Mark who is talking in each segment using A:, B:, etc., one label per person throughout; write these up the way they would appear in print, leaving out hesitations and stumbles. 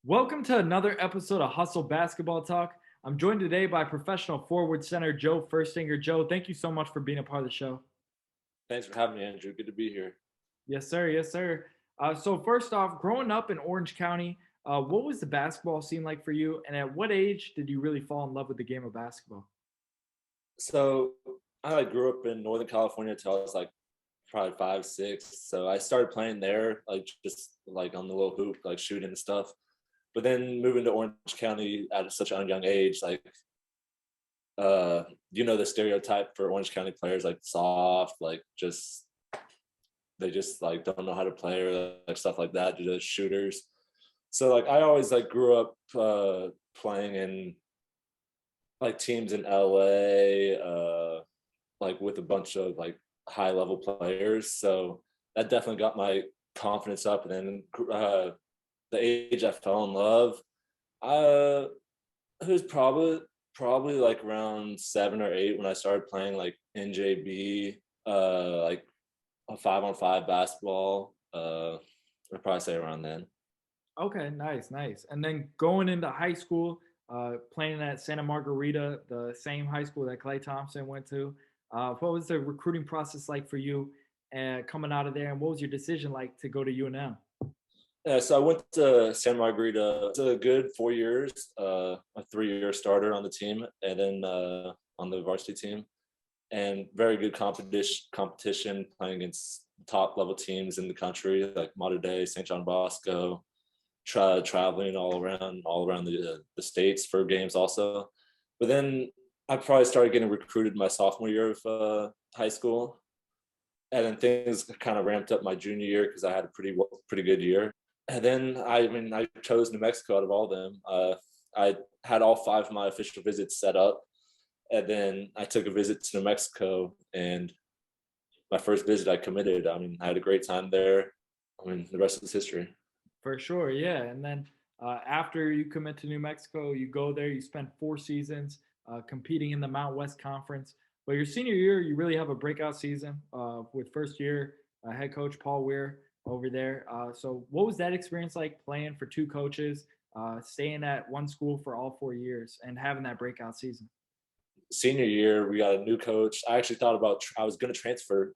A: Welcome to another episode of Hustle Basketball Talk. I'm joined today by professional forward center Joe Furstinger. Joe, thank you so much for being a part of the show.
B: Thanks for having me, Andrew. Good to be here.
A: Yes, sir. Yes, sir. So first off, growing up in Orange County, what was the basketball scene like for you? And at what age did you really fall in love with the game of basketball?
B: So I grew up in Northern California until I was probably 5, 6. So I started playing there, just on the little hoop, shooting and stuff. But then moving to Orange County at such a young age, the stereotype for Orange County players, like soft, they just don't know how to play or stuff like that. They're just shooters. So I always grew up playing in teams in LA, with a bunch of high level players. So that definitely got my confidence up. And then the age I fell in love, uh, it was probably around 7 or 8 when I started playing NJB, a 5-on-5 basketball. I'd probably say around then.
A: Okay, nice, nice. And then going into high school, playing at Santa Margarita, the same high school that Clay Thompson went to. What was the recruiting process like for you coming out of there? And what was your decision like to go to UNM?
B: Yeah, so I went to Santa Margarita. It's a good 4 years, a 3-year starter on the team, and then on the varsity team, and very good competition playing against top level teams in the country, like Mater Dei, St. John Bosco, traveling all around the states for games also. But then I probably started getting recruited my sophomore year of high school, and then things kind of ramped up my junior year because I had a pretty good year. And then I chose New Mexico out of all of them. I had all 5 of my official visits set up, and then I took a visit to New Mexico, and my first visit I committed. I had a great time there. The rest is history.
A: For sure, yeah. And then after you commit to New Mexico, you go there, you spend 4 seasons competing in the Mount West Conference. But your senior year, you really have a breakout season with first year head coach Paul Weir over there. So, what was that experience like playing for 2 coaches, staying at one school for all 4 years, and having that breakout season?
B: Senior year, we got a new coach. I actually thought about I was going to transfer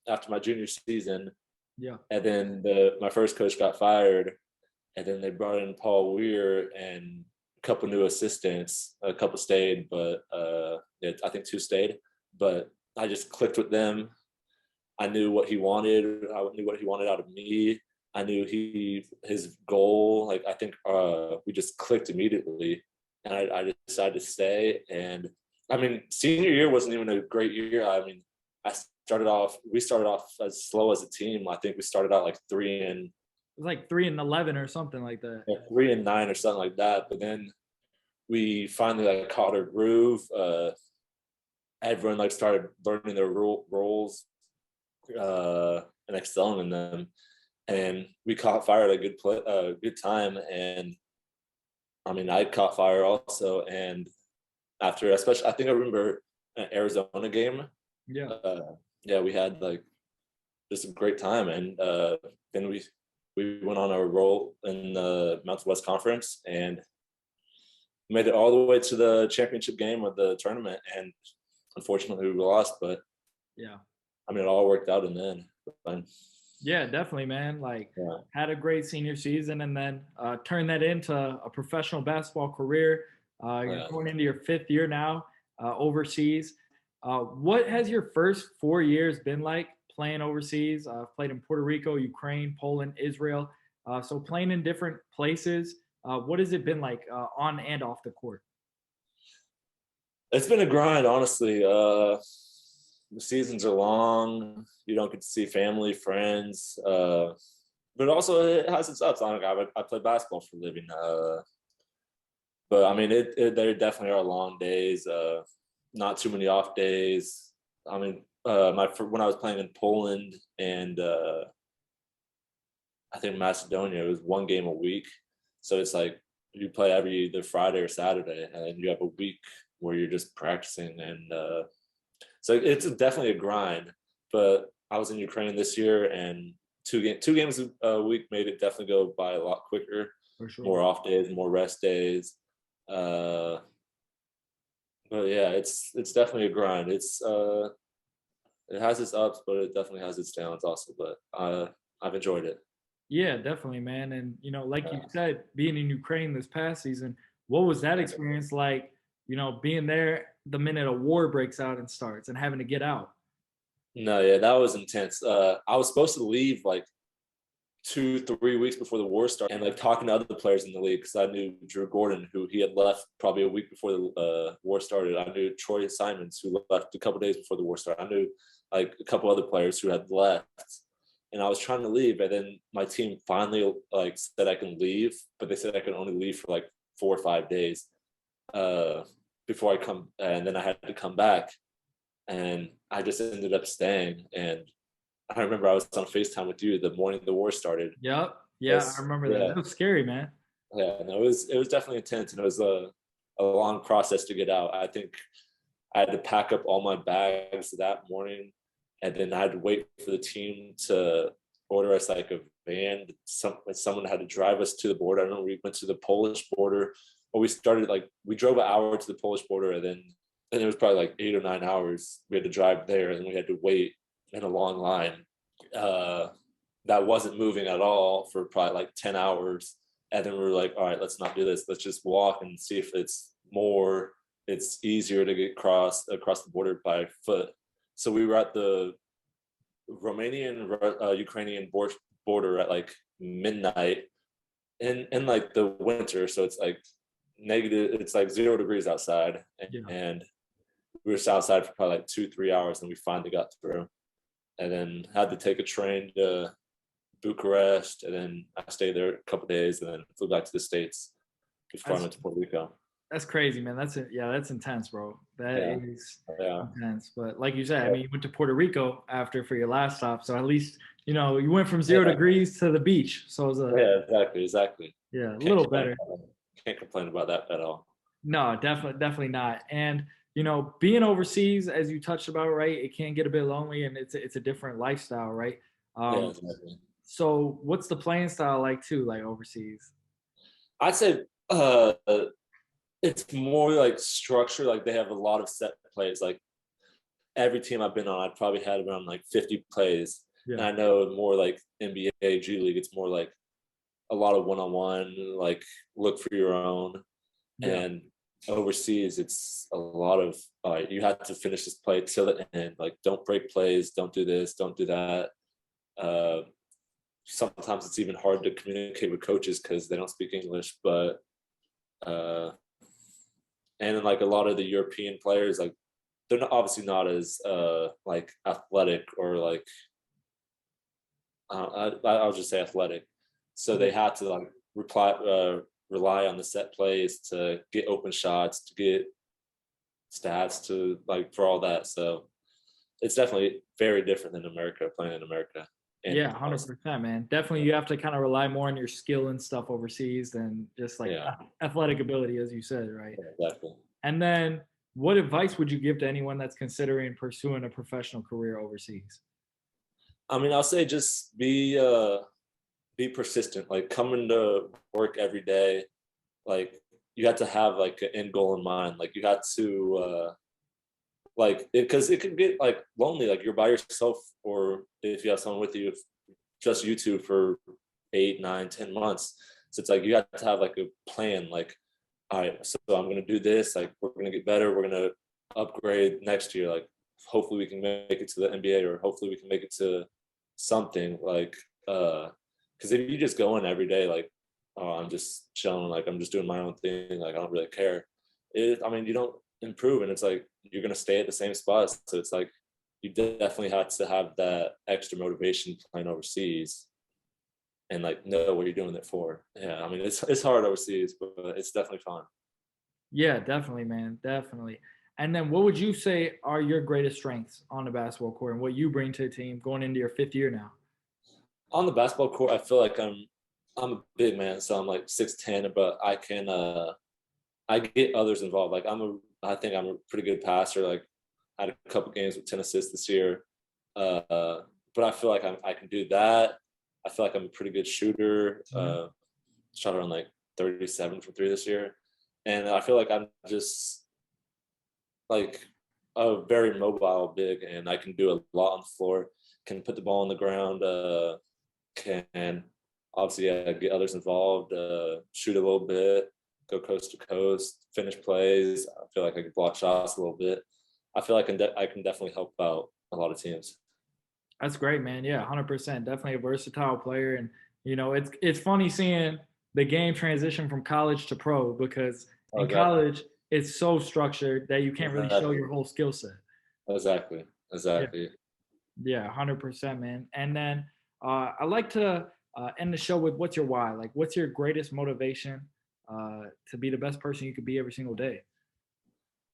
B: after my junior season,
A: Yeah.
B: and then my first coach got fired, and then they brought in Paul Weir and a couple new assistants. A couple stayed, but I think 2 stayed. But I just clicked with them. I knew what he wanted. I knew what he wanted out of me. I knew his goal. I think we just clicked immediately, and I decided to stay. And senior year wasn't even a great year. We started off as slow as a team. I think we started out 3 and
A: It was like 3-11 or something like that.
B: 3 and 9 or something like that. But then we finally caught our groove. Everyone started learning their roles and excelling in them, and we caught fire at a good time. And I caught fire also. And after, especially, I think I remember an Arizona game.
A: Yeah.
B: Yeah, we had just a great time, and then we went on a roll in the Mountain West Conference and made it all the way to the championship game of the tournament. And unfortunately, we lost, but
A: Yeah.
B: it all worked out in the end. Fine.
A: Yeah, definitely, man.
B: Yeah.
A: Had a great senior season, and then turned that into a professional basketball career. You're going into your 5th year now overseas. What has your first 4 years been like playing overseas? Played in Puerto Rico, Ukraine, Poland, Israel. So playing in different places. What has it been like on and off the court?
B: It's been a grind, honestly. The seasons are long. You don't get to see family, friends, but also it has its ups. I play basketball for a living, but there definitely are long days. Not too many off days. When I was playing in Poland and I think Macedonia, it was 1 game a week. So it's you play every either Friday or Saturday, and then you have a week where you're just practicing. And so it's definitely a grind. But I was in Ukraine this year, and two games a week made it definitely go by a lot quicker.
A: For sure.
B: more off days, more rest days. Uh, but yeah, it's definitely a grind. It has its ups, but it definitely has its downs also. But I've enjoyed it.
A: Yeah, definitely, man. And like you
B: Yeah.
A: said, being in Ukraine this past season, what was that experience like? Being there the minute a war breaks out and starts, and having to get out.
B: No, yeah, that was intense. I was supposed to leave like 2, 3 weeks before the war started, and like talking to other players in the league because I knew Drew Gordon, who he had left probably a week before the war started. I knew Troy Simons, who left a couple days before the war started. I knew like a couple other players who had left, and I was trying to leave, and then my team finally like said I can leave, but they said I could only leave for like 4 or 5 days uh, before I come, and then I had to come back, and I just ended up staying. And I remember I was on FaceTime with you the morning the war started.
A: Yep. Yeah, I
B: Yes,
A: remember that.
B: yeah,
A: That was scary, man.
B: yeah. No, it was definitely intense, and it was a long process to get out. I think I had to pack up all my bags that morning, and then I had to wait for the team to order us like a van. Someone had to drive us to the border. I remember we went to the Polish border, or we drove an hour to the Polish border, and it was probably like 8 or 9 hours. We had to drive there, and we had to wait in a long line. Uh, that wasn't moving at all for probably like 10 hours. And then we were like, all right, let's not do this. Let's just walk and see if it's easier to get across the border by foot. So we were at the Romanian Ukrainian border at like midnight in like the winter. So it's like negative, it's like 0 degrees outside.
A: Yeah.
B: And we were outside for probably like 2, 3 hours, and we finally got through. And then had to take a train to Bucharest, and then I stayed there a couple of days, and then flew back to the States before I
A: That's
B: went to Puerto Rico.
A: that's crazy, man. That's it. Yeah, that's intense, bro. That
B: Yeah,
A: is
B: yeah,
A: intense. But like you said, I mean, you went to Puerto Rico after for your last stop, so at least you went from zero
B: yeah,
A: degrees to the beach. So it was
B: yeah, exactly.
A: yeah, a
B: Can't
A: little
B: complain.
A: better.
B: Can't complain about that at all.
A: No, definitely not. And being overseas, as you touched about, right, it can get a bit lonely, and it's a different lifestyle, right?
B: Yeah,
A: Um,
B: exactly.
A: so what's the playing style like too, like overseas?
B: I'd say it's more like structure. Like they have a lot of set plays. Like every team I've been on, I've probably had around like 50 plays. And
A: Yeah,
B: I know more like NBA, G League, it's more like a lot of one-on-one, like look for your own.
A: yeah,
B: And overseas, it's a lot of you have to finish this play till the end. Like don't break plays, don't do this, don't do that. Uh, Sometimes it's even hard to communicate with coaches because they don't speak English. But uh, and then like a lot of the European players, like they're not, obviously not as like athletic or like I'll just say athletic. So they
A: yeah.
B: had to like rely on the set plays to get open shots, to get stats, to like for all that. So it's definitely very different than America, playing in America. And
A: Yeah, 100%, man. Definitely, you have to kind of rely more on your skill and stuff overseas than just like
B: yeah,
A: athletic ability, as you said, right?
B: exactly.
A: And then, what advice would you give to anyone that's considering pursuing a professional career overseas?
B: I mean, I'll say just be persistent. Like coming to work every day. Like you have to have like an end goal in mind. Like you have to like because it can get like lonely. Like you're by yourself, or if you have someone with you, just you two for 8, 9, 10 months. So it's like you have to have like a plan. Like, all right, so I'm gonna do this. Like we're gonna get better. We're gonna upgrade next year. Like hopefully we can make it to the NBA, or hopefully we can make it to something. Like because if you just go in every day, like oh I'm just chilling, like I'm just doing my own thing, like I don't really care. I mean you don't improve, and it's like you're gonna stay at the same spot. So it's like you definitely have to have that extra motivation playing overseas and like know what you're doing it for. Yeah, I mean it's hard overseas, but it's definitely fun.
A: Yeah, definitely, man. Definitely. And then, what would you say are your greatest strengths on the basketball court and what you bring to the team going into your fifth year now?
B: On the basketball court, I feel like I'm a big man, so I'm like 6'10", but I get others involved. Like I think I'm a pretty good passer. Like I had a couple games with 10 assists this year. But I feel like I can do that. I feel like I'm a pretty good shooter.
A: Mhm.
B: shot around like 37 from three this year, and I feel like I'm just like a very mobile big, and I can do a lot on the floor. Can put the ball on the ground. Can obviously get others involved. Shoot a little bit. Go coast to coast. Finish plays. I feel like I can block shots a little bit. I feel like I can definitely help out a lot of teams.
A: That's great, man. Yeah, 100%. Definitely a versatile player. And, it's funny seeing the game transition from college to pro because
B: Oh,
A: in
B: exactly.
A: college, it's so structured that you can't really show
B: Exactly.
A: your whole skill set.
B: Exactly.
A: Yeah.
B: Exactly.
A: Yeah, 100%, man. And then I like to end the show with what's your why? Like, what's your greatest motivation to be the best person you could be every single day?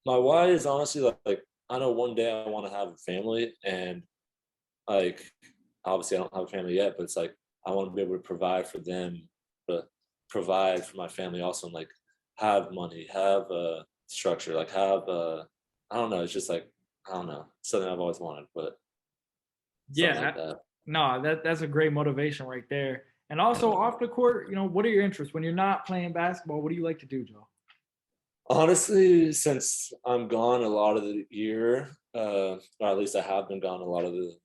B: My why is honestly like I know one day I want to have a family, and like obviously I don't have a family yet, but it's like I want to be able to provide for them, but provide for my family also, and like have money, have a structure, like have I don't know, it's just like I don't know, something I've always wanted, but something
A: Yeah,
B: like that.
A: no, that's a great motivation right there. And also off the court, what are your interests when you're not playing basketball? What do you like to do, Joe?
B: Honestly, since I'm gone a lot of the year, or at least I have been gone a lot of the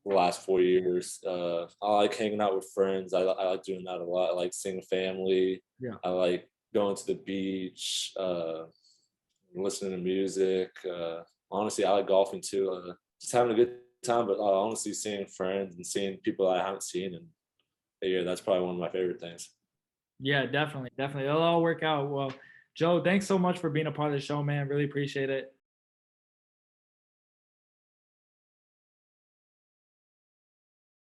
B: last 4 years. I like hanging out with friends. I like doing that a lot. I like seeing family.
A: Yeah.
B: I like going to the beach, listening to music. Honestly, I like golfing too. Just having a good time, but honestly, seeing friends and seeing people I haven't seen in a year, that's probably one of my favorite things.
A: Yeah, definitely, definitely. It'll all work out. Well, Joe, thanks so much for being a part of the show, man. Really appreciate it.